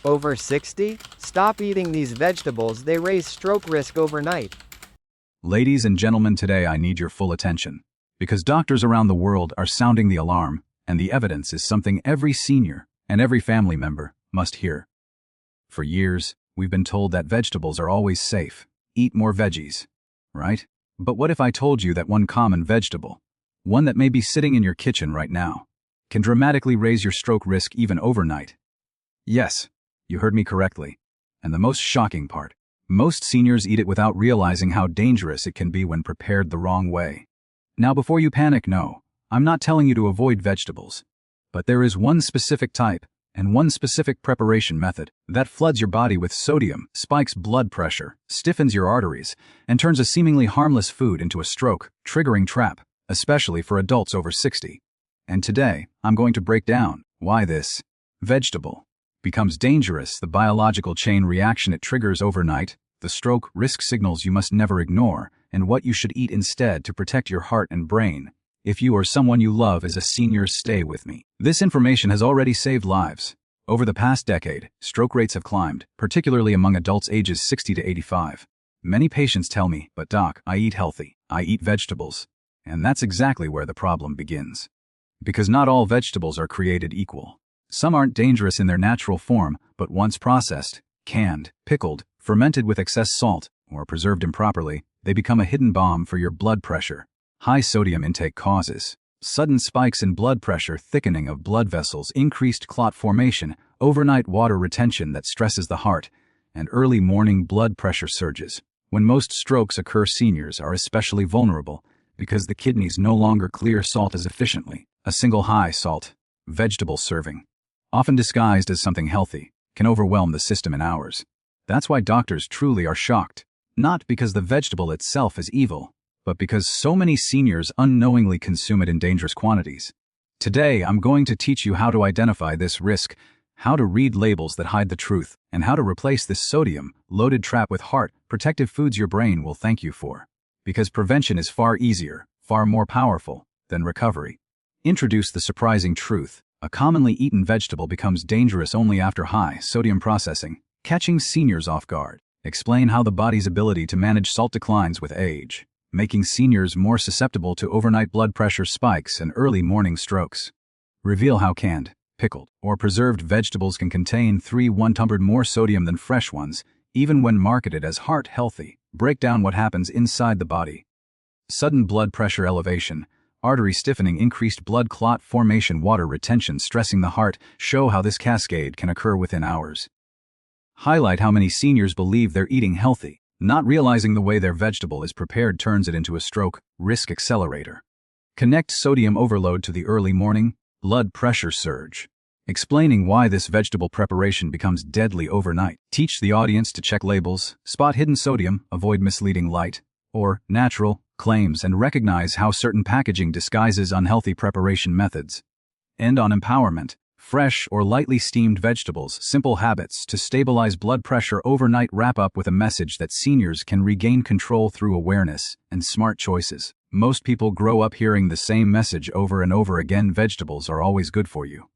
Over 60? Stop eating these vegetables, they raise stroke risk overnight. Ladies and gentlemen, today I need your full attention, because doctors around the world are sounding the alarm, and the evidence is something every senior and every family member must hear. For years, we've been told that vegetables are always safe. Eat more veggies, right? But what if I told you that one common vegetable, one that may be sitting in your kitchen right now, can dramatically raise your stroke risk even overnight? Yes, you heard me correctly. And the most shocking part, most seniors eat it without realizing how dangerous it can be when prepared the wrong way. Now, before you panic, no, I'm not telling you to avoid vegetables. But there is one specific type and one specific preparation method that floods your body with sodium, spikes blood pressure, stiffens your arteries, and turns a seemingly harmless food into a stroke-triggering trap, especially for adults over 60. And today, I'm going to break down why this vegetable becomes dangerous, the biological chain reaction it triggers overnight, the stroke risk signals you must never ignore, and what you should eat instead to protect your heart and brain. If you or someone you love is a senior, stay with me. This information has already saved lives. Over the past decade, stroke rates have climbed, particularly among adults ages 60 to 85. Many patients tell me, "But doc, I eat healthy, I eat vegetables." And that's exactly where the problem begins. Because not all vegetables are created equal. Some aren't dangerous in their natural form, but once processed, canned, pickled, fermented with excess salt, or preserved improperly, they become a hidden bomb for your blood pressure. High sodium intake causes sudden spikes in blood pressure, thickening of blood vessels, increased clot formation, overnight water retention that stresses the heart, and early morning blood pressure surges. When most strokes occur, seniors are especially vulnerable because the kidneys no longer clear salt as efficiently. A single high-salt vegetable serving, often disguised as something healthy, can overwhelm the system in hours. That's why doctors truly are shocked, not because the vegetable itself is evil, but because so many seniors unknowingly consume it in dangerous quantities. Today, I'm going to teach you how to identify this risk, how to read labels that hide the truth, and how to replace this sodium-loaded trap with heart-protective foods your brain will thank you for. Because prevention is far easier, far more powerful than recovery. Introduce the surprising truth. A commonly eaten vegetable becomes dangerous only after high sodium processing, catching seniors off guard. Explain how the body's ability to manage salt declines with age, making seniors more susceptible to overnight blood pressure spikes and early morning strokes. Reveal how canned, pickled, or preserved vegetables can contain 1/3 more sodium than fresh ones, even when marketed as heart healthy. Break down what happens inside the body. Sudden blood pressure elevation, artery stiffening, increased blood clot formation, water retention, stressing the heart. Show how this cascade can occur within hours. Highlight how many seniors believe they're eating healthy, not realizing the way their vegetable is prepared turns it into a stroke risk accelerator. Connect sodium overload to the early morning blood pressure surge, explaining why this vegetable preparation becomes deadly overnight. Teach the audience to check labels, spot hidden sodium, avoid misleading light or natural claims, and recognize how certain packaging disguises unhealthy preparation methods. End on empowerment. Fresh or lightly steamed vegetables, simple habits to stabilize blood pressure overnight. Wrap up with a message that seniors can regain control through awareness and smart choices. Most people grow up hearing the same message over and over again: vegetables are always good for you.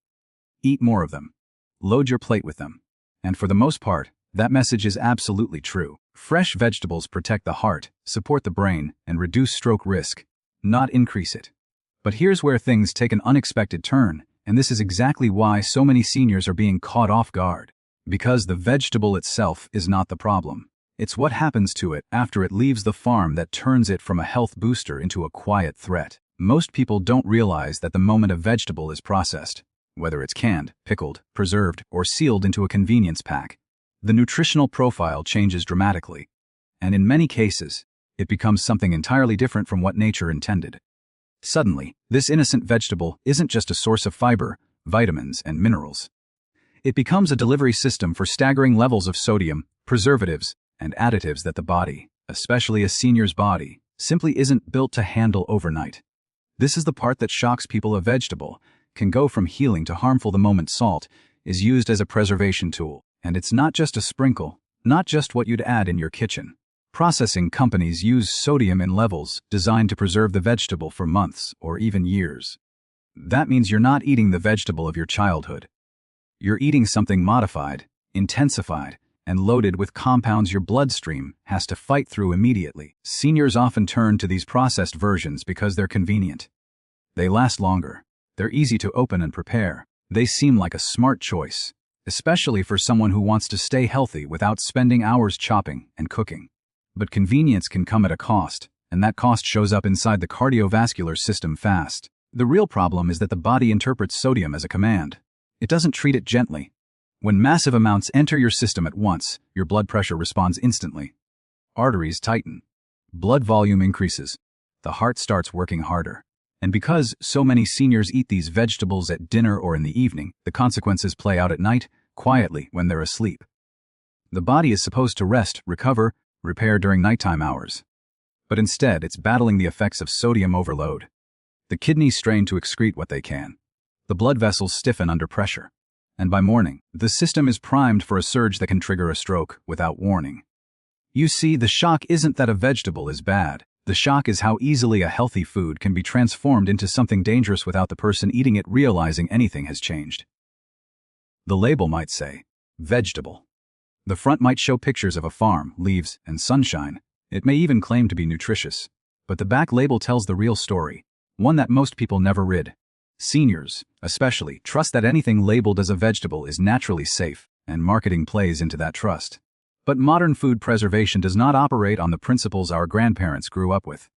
Eat more of them. Load your plate with them. And for the most part, that message is absolutely true. Fresh vegetables protect the heart, support the brain, and reduce stroke risk, not increase it. But here's where things take an unexpected turn, and this is exactly why so many seniors are being caught off guard. Because the vegetable itself is not the problem. It's what happens to it after it leaves the farm that turns it from a health booster into a quiet threat. Most people don't realize that the moment a vegetable is processed, whether it's canned, pickled, preserved, or sealed into a convenience pack, the nutritional profile changes dramatically. And in many cases, it becomes something entirely different from what nature intended. Suddenly, this innocent vegetable isn't just a source of fiber, vitamins, and minerals. It becomes a delivery system for staggering levels of sodium, preservatives, and additives that the body, especially a senior's body, simply isn't built to handle overnight. This is the part that shocks people. A vegetable can go from healing to harmful the moment salt is used as a preservation tool. And it's not just a sprinkle, not just what you'd add in your kitchen. Processing companies use sodium in levels designed to preserve the vegetable for months or even years. That means you're not eating the vegetable of your childhood. You're eating something modified, intensified, and loaded with compounds your bloodstream has to fight through immediately. Seniors often turn to these processed versions because they're convenient. They last longer. They're easy to open and prepare. They seem like a smart choice, especially for someone who wants to stay healthy without spending hours chopping and cooking. But convenience can come at a cost, and that cost shows up inside the cardiovascular system fast. The real problem is that the body interprets sodium as a command. It doesn't treat it gently. When massive amounts enter your system at once, your blood pressure responds instantly. Arteries tighten. Blood volume increases. The heart starts working harder. And because so many seniors eat these vegetables at dinner or in the evening, the consequences play out at night, quietly when they're asleep. The body is supposed to rest, recover, repair during nighttime hours. But instead, it's battling the effects of sodium overload. The kidneys strain to excrete what they can. The blood vessels stiffen under pressure. And by morning, the system is primed for a surge that can trigger a stroke without warning. You see, the shock isn't that a vegetable is bad. The shock is how easily a healthy food can be transformed into something dangerous without the person eating it realizing anything has changed. The label might say, vegetable. The front might show pictures of a farm, leaves, and sunshine. It may even claim to be nutritious. But the back label tells the real story, one that most people never read. Seniors, especially, trust that anything labeled as a vegetable is naturally safe, and marketing plays into that trust. But modern food preservation does not operate on the principles our grandparents grew up with.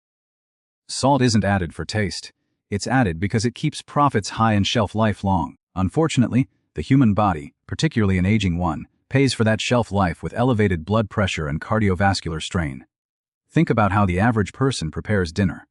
Salt isn't added for taste. It's added because it keeps profits high and shelf life long. Unfortunately, the human body, particularly an aging one, pays for that shelf life with elevated blood pressure and cardiovascular strain. Think about how the average person prepares dinner.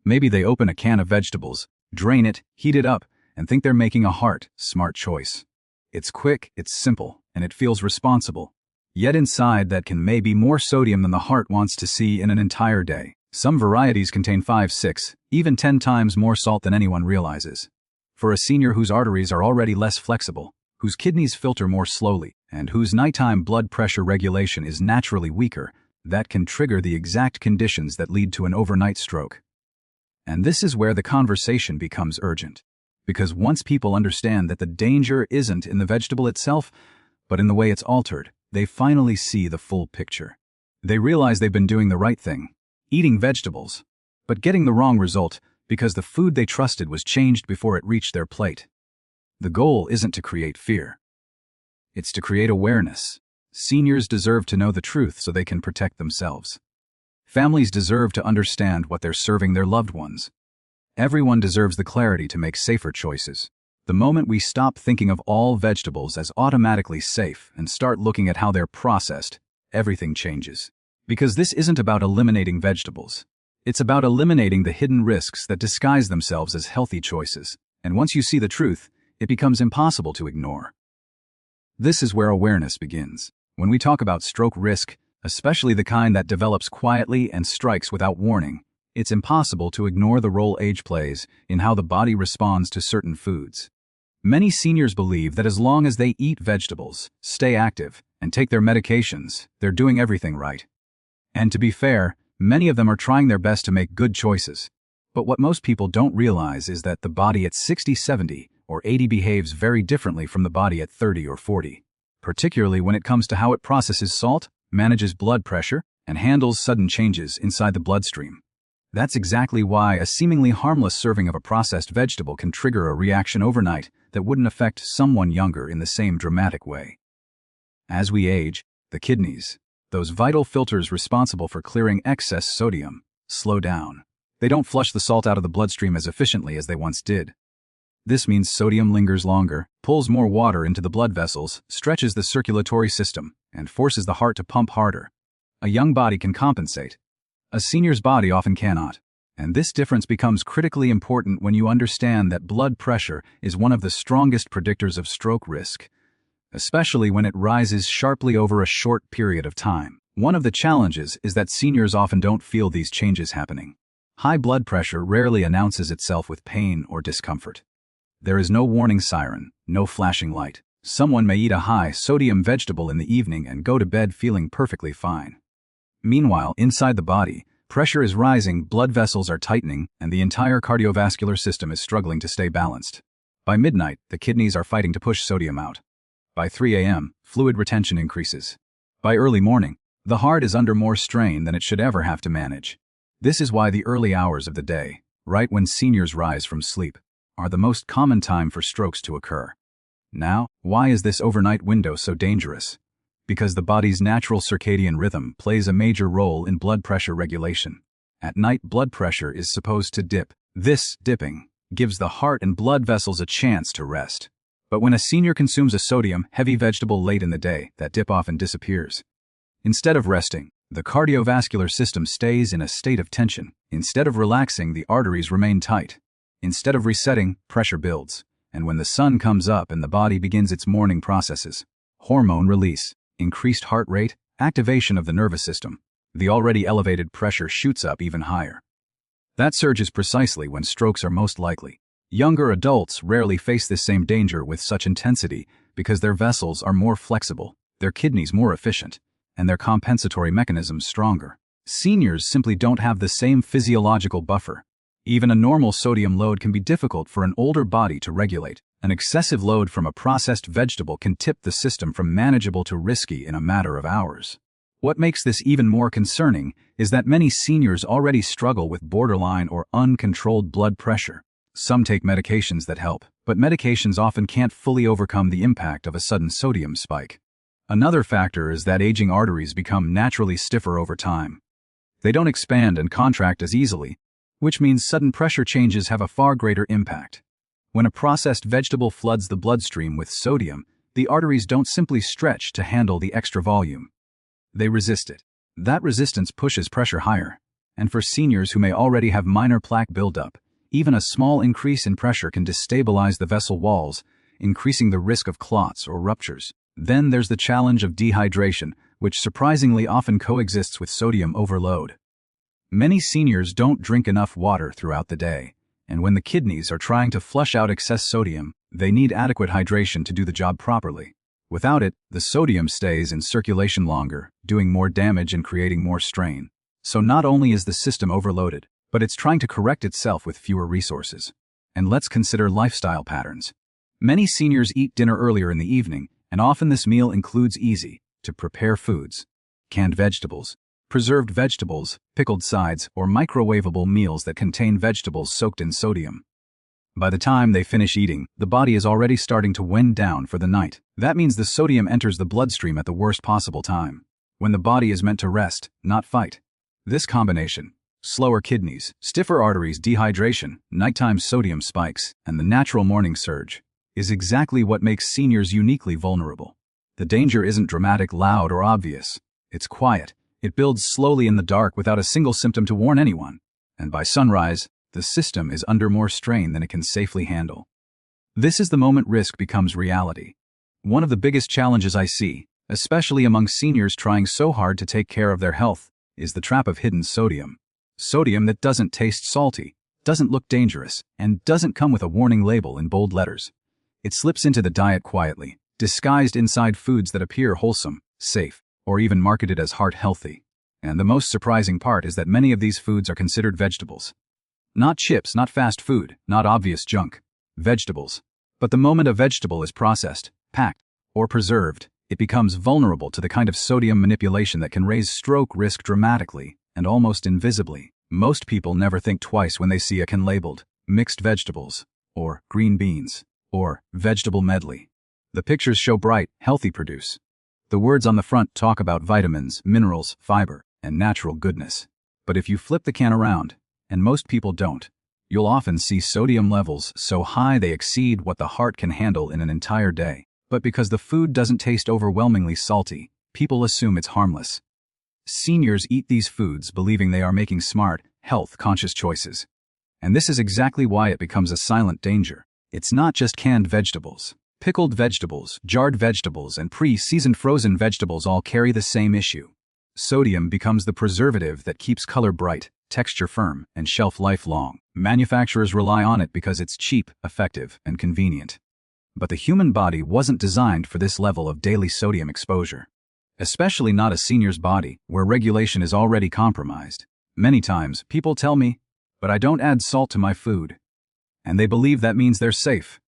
Maybe they open a can of vegetables, drain it, heat it up, and think they're making a smart choice. It's quick, it's simple, and it feels responsible. Yet inside that can maybe more sodium than the heart wants to see in an entire day. Some varieties contain 5, 6, even 10 times more salt than anyone realizes. For a senior whose arteries are already less flexible, whose kidneys filter more slowly, and whose nighttime blood pressure regulation is naturally weaker, that can trigger the exact conditions that lead to an overnight stroke. And this is where the conversation becomes urgent. Because once people understand that the danger isn't in the vegetable itself, but in the way it's altered, they finally see the full picture. They realize they've been doing the right thing, eating vegetables, but getting the wrong result because the food they trusted was changed before it reached their plate. The goal isn't to create fear. It's to create awareness. Seniors deserve to know the truth so they can protect themselves. Families deserve to understand what they're serving their loved ones. Everyone deserves the clarity to make safer choices. The moment we stop thinking of all vegetables as automatically safe and start looking at how they're processed, everything changes. Because this isn't about eliminating vegetables. It's about eliminating the hidden risks that disguise themselves as healthy choices. And once you see the truth, it becomes impossible to ignore. This is where awareness begins. When we talk about stroke risk, especially the kind that develops quietly and strikes without warning, it's impossible to ignore the role age plays in how the body responds to certain foods. Many seniors believe that as long as they eat vegetables, stay active, and take their medications, they're doing everything right. And to be fair, many of them are trying their best to make good choices. But what most people don't realize is that the body at 60, 70, or 80 behaves very differently from the body at 30 or 40, particularly when it comes to how it processes salt, manages blood pressure, and handles sudden changes inside the bloodstream. That's exactly why a seemingly harmless serving of a processed vegetable can trigger a reaction overnight that wouldn't affect someone younger in the same dramatic way. As we age, the kidneys, those vital filters responsible for clearing excess sodium, slow down. They don't flush the salt out of the bloodstream as efficiently as they once did. This means sodium lingers longer, pulls more water into the blood vessels, stretches the circulatory system, and forces the heart to pump harder. A young body can compensate. A senior's body often cannot. And this difference becomes critically important when you understand that blood pressure is one of the strongest predictors of stroke risk, especially when it rises sharply over a short period of time. One of the challenges is that seniors often don't feel these changes happening. High blood pressure rarely announces itself with pain or discomfort. There is no warning siren, no flashing light. Someone may eat a high-sodium vegetable in the evening and go to bed feeling perfectly fine. Meanwhile, inside the body, pressure is rising, blood vessels are tightening, and the entire cardiovascular system is struggling to stay balanced. By midnight, the kidneys are fighting to push sodium out. By 3 a.m., fluid retention increases. By early morning, the heart is under more strain than it should ever have to manage. This is why the early hours of the day, right when seniors rise from sleep, are the most common time for strokes to occur. Now, why is this overnight window so dangerous? Because the body's natural circadian rhythm plays a major role in blood pressure regulation. At night, blood pressure is supposed to dip. This dipping gives the heart and blood vessels a chance to rest. But when a senior consumes a sodium-heavy vegetable late in the day, that dip often disappears. Instead of resting, the cardiovascular system stays in a state of tension. Instead of relaxing, the arteries remain tight. Instead of resetting, pressure builds. And when the sun comes up and the body begins its morning processes, hormone release, increased heart rate, activation of the nervous system, the already elevated pressure shoots up even higher. That surge is precisely when strokes are most likely. Younger adults rarely face this same danger with such intensity because their vessels are more flexible, their kidneys more efficient, and their compensatory mechanisms stronger. Seniors simply don't have the same physiological buffer. Even a normal sodium load can be difficult for an older body to regulate. An excessive load from a processed vegetable can tip the system from manageable to risky in a matter of hours. What makes this even more concerning is that many seniors already struggle with borderline or uncontrolled blood pressure. Some take medications that help, but medications often can't fully overcome the impact of a sudden sodium spike. Another factor is that aging arteries become naturally stiffer over time. They don't expand and contract as easily, which means sudden pressure changes have a far greater impact. When a processed vegetable floods the bloodstream with sodium, the arteries don't simply stretch to handle the extra volume. They resist it. That resistance pushes pressure higher, and for seniors who may already have minor plaque buildup, even a small increase in pressure can destabilize the vessel walls, increasing the risk of clots or ruptures. Then there's the challenge of dehydration, which surprisingly often coexists with sodium overload. Many seniors don't drink enough water throughout the day, and when the kidneys are trying to flush out excess sodium, they need adequate hydration to do the job properly. Without it, the sodium stays in circulation longer, doing more damage and creating more strain. So not only is the system overloaded, but it's trying to correct itself with fewer resources. And let's consider lifestyle patterns. Many seniors eat dinner earlier in the evening, and often this meal includes easy-to-prepare foods, canned vegetables, preserved vegetables, pickled sides, or microwavable meals that contain vegetables soaked in sodium. By the time they finish eating, the body is already starting to wind down for the night. That means the sodium enters the bloodstream at the worst possible time, when the body is meant to rest, not fight. This combination, slower kidneys, stiffer arteries, dehydration, nighttime sodium spikes, and the natural morning surge, is exactly what makes seniors uniquely vulnerable. The danger isn't dramatic, loud, or obvious. It's quiet. It builds slowly in the dark without a single symptom to warn anyone. And by sunrise, the system is under more strain than it can safely handle. This is the moment risk becomes reality. One of the biggest challenges I see, especially among seniors trying so hard to take care of their health, is the trap of hidden sodium. Sodium that doesn't taste salty, doesn't look dangerous, and doesn't come with a warning label in bold letters. It slips into the diet quietly, disguised inside foods that appear wholesome, safe, or even marketed as heart-healthy. And the most surprising part is that many of these foods are considered vegetables. Not chips, not fast food, not obvious junk. Vegetables. But the moment a vegetable is processed, packed, or preserved, it becomes vulnerable to the kind of sodium manipulation that can raise stroke risk dramatically and almost invisibly. Most people never think twice when they see a can labeled mixed vegetables, or green beans, or vegetable medley. The pictures show bright, healthy produce. The words on the front talk about vitamins, minerals, fiber, and natural goodness. But if you flip the can around, and most people don't, you'll often see sodium levels so high they exceed what the heart can handle in an entire day. But because the food doesn't taste overwhelmingly salty, people assume it's harmless. Seniors eat these foods believing they are making smart, health-conscious choices. And this is exactly why it becomes a silent danger. It's not just canned vegetables. Pickled vegetables, jarred vegetables, and pre-seasoned frozen vegetables all carry the same issue. Sodium becomes the preservative that keeps color bright, texture firm, and shelf life long. Manufacturers rely on it because it's cheap, effective, and convenient. But the human body wasn't designed for this level of daily sodium exposure. Especially not a senior's body, where regulation is already compromised. Many times, people tell me, "But I don't add salt to my food." And they believe that means they're safe.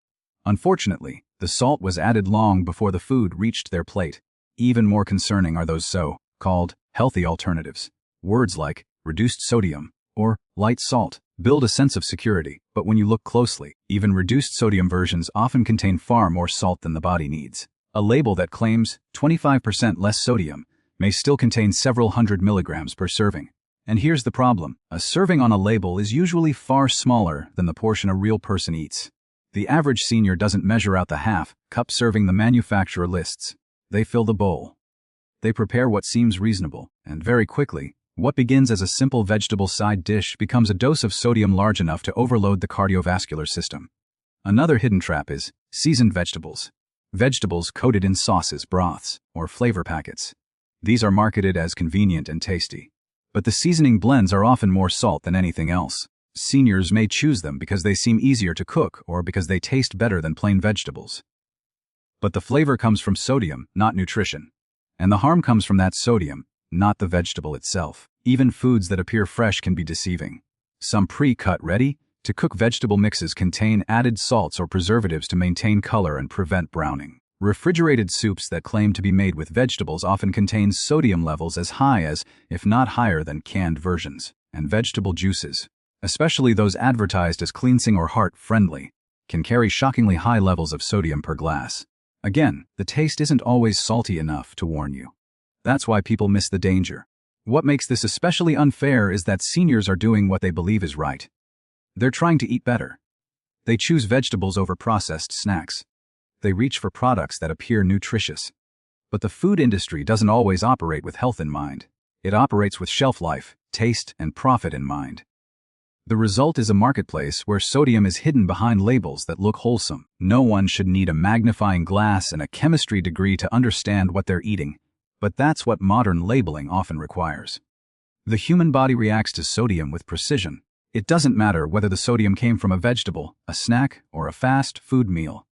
Unfortunately, The salt was added long before the food reached their plate. Even more concerning are those so-called healthy alternatives. Words like reduced sodium or light salt build a sense of security, but when you look closely, even reduced sodium versions often contain far more salt than the body needs. A label that claims 25% less sodium may still contain several hundred milligrams per serving. And here's the problem. A serving on a label is usually far smaller than the portion a real person eats. The average senior doesn't measure out the half-cup serving the manufacturer lists. They fill the bowl. They prepare what seems reasonable, and very quickly, what begins as a simple vegetable side dish becomes a dose of sodium large enough to overload the cardiovascular system. Another hidden trap is seasoned vegetables. Vegetables coated in sauces, broths, or flavor packets. These are marketed as convenient and tasty. But the seasoning blends are often more salt than anything else. Seniors may choose them because they seem easier to cook or because they taste better than plain vegetables. But the flavor comes from sodium, not nutrition. And the harm comes from that sodium, not the vegetable itself. Even foods that appear fresh can be deceiving. Some pre-cut ready-to-cook vegetable mixes contain added salts or preservatives to maintain color and prevent browning. Refrigerated soups that claim to be made with vegetables often contain sodium levels as high as, if not higher than, canned versions. And vegetable juices, especially those advertised as cleansing or heart-friendly, can carry shockingly high levels of sodium per glass. Again, the taste isn't always salty enough to warn you. That's why people miss the danger. What makes this especially unfair is that seniors are doing what they believe is right. They're trying to eat better. They choose vegetables over processed snacks. They reach for products that appear nutritious. But the food industry doesn't always operate with health in mind. It operates with shelf life, taste, and profit in mind. The result is a marketplace where sodium is hidden behind labels that look wholesome. No one should need a magnifying glass and a chemistry degree to understand what they're eating, but that's what modern labeling often requires. The human body reacts to sodium with precision. It doesn't matter whether the sodium came from a vegetable, a snack, or a fast food meal.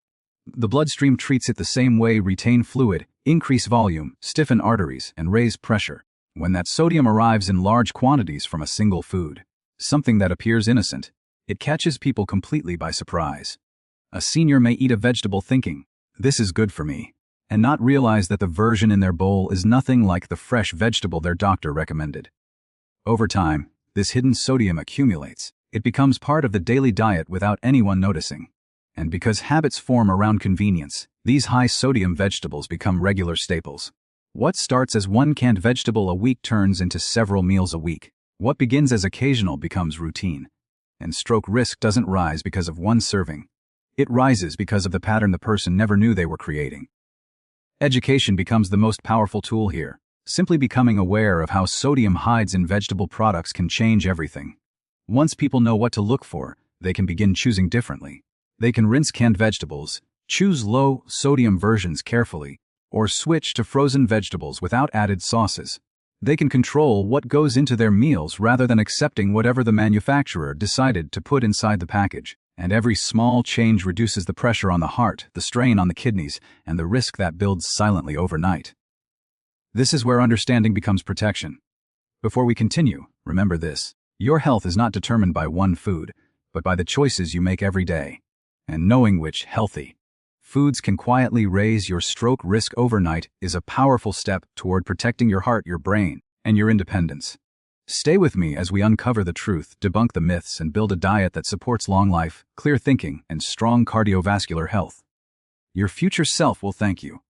The bloodstream treats it the same way: retain fluid, increase volume, stiffen arteries, and raise pressure. When that sodium arrives in large quantities from a single food, something that appears innocent, it catches people completely by surprise. A senior may eat a vegetable thinking, "This is good for me," and not realize that the version in their bowl is nothing like the fresh vegetable their doctor recommended. Over time, this hidden sodium accumulates. It becomes part of the daily diet without anyone noticing. And because habits form around convenience, these high-sodium vegetables become regular staples. What starts as one canned vegetable a week turns into several meals a week. What begins as occasional becomes routine. And stroke risk doesn't rise because of one serving. It rises because of the pattern the person never knew they were creating. Education becomes the most powerful tool here. Simply becoming aware of how sodium hides in vegetable products can change everything. Once people know what to look for, they can begin choosing differently. They can rinse canned vegetables, choose low-sodium versions carefully, or switch to frozen vegetables without added sauces. They can control what goes into their meals rather than accepting whatever the manufacturer decided to put inside the package. And every small change reduces the pressure on the heart, the strain on the kidneys, and the risk that builds silently overnight. This is where understanding becomes protection. Before we continue, remember this: your health is not determined by one food, but by the choices you make every day. And knowing which healthy foods can quietly raise your stroke risk overnight is a powerful step toward protecting your heart, your brain, and your independence. Stay with me as we uncover the truth, debunk the myths, and build a diet that supports long life, clear thinking, and strong cardiovascular health. Your future self will thank you.